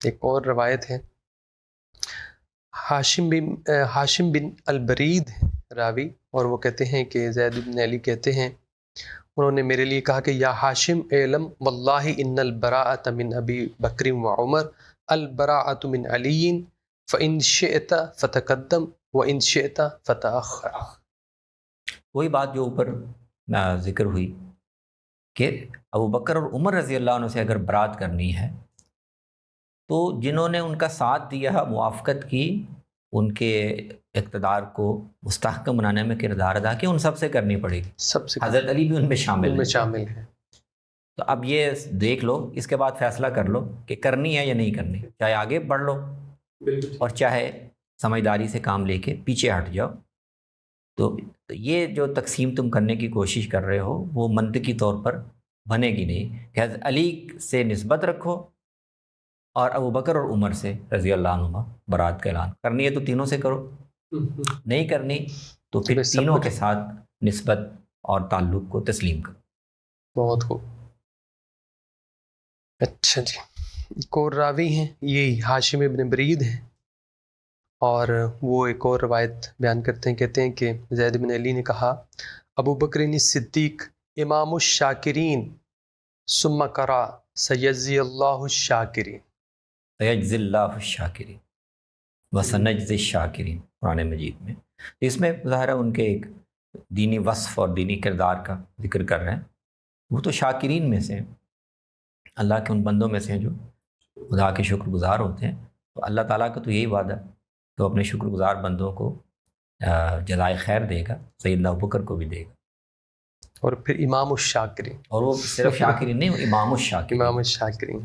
ایک اور روایت ہے، ہاشم بن البرید راوی، اور وہ کہتے ہیں کہ زید بن علی کہتے ہیں انہوں نے میرے لیے کہا کہ یا ہاشم اعلم واللہ ان البراءۃ من ابی بکر و عمر البراءۃ من علی فان شئت فتقدم وان شئت فتأخر۔ وہی بات جو اوپر ذکر ہوئی کہ ابو بکر اور عمر رضی اللہ عنہ سے اگر برات کرنی ہے تو جنہوں نے ان کا ساتھ دیا، موافقت کی، ان کے اقتدار کو مستحکم بنانے میں کردار ادا کیا، ان سب سے کرنی پڑے گی۔ سب سے حضرت علی بھی ان میں شامل ہیں۔ شامل ہے۔ تو اب یہ دیکھ لو، اس کے بعد فیصلہ کر لو کہ کرنی ہے یا نہیں کرنی، چاہے آگے بڑھ لو اور چاہے سمجھداری سے کام لے کے پیچھے ہٹ جاؤ۔ تو یہ جو تقسیم تم کرنے کی کوشش کر رہے ہو وہ منطقی طور پر بنے گی نہیں کہ حضرت علی سے نسبت رکھو اور ابو بکر اور عمر سے رضی اللہ عنہما برات کا اعلان کرنی ہے تو تینوں سے کرو، نہیں کرنی تو پھر تینوں کے ساتھ نسبت اور تعلق کو تسلیم کرو۔ بہت خوب۔ اچھا جی، ایک اور راوی ہیں، یہ ہاشم ابن برید ہیں، اور وہ ایک اور روایت بیان کرتے ہیں، کہتے ہیں کہ زید بن علی نے کہا ابو بکر صدیق امام الشاکرین ثم قرأ سیجزی اللہ الشاکرین۔ سیجزی اللہ الشاکرین وسنجزی الشاکرین قرآن مجید میں۔ اس میں ظاہر ہے ان کے ایک دینی وصف اور دینی کردار کا ذکر کر رہے ہیں۔ وہ تو شاکرین میں سے ہیں، اللہ کے ان بندوں میں سے ہیں جو خدا کے شکر گزار ہوتے ہیں۔ تو اللہ تعالیٰ کا تو یہی وعدہ تو اپنے شکر گزار بندوں کو جزائے خیر دے گا، سیدنا ابوبکر کو بھی دے گا۔ اور پھر امام الشاکرین، اور وہ صرف شاکرین نہیں، وہ امام الشاکرین۔ امام الشاکرین۔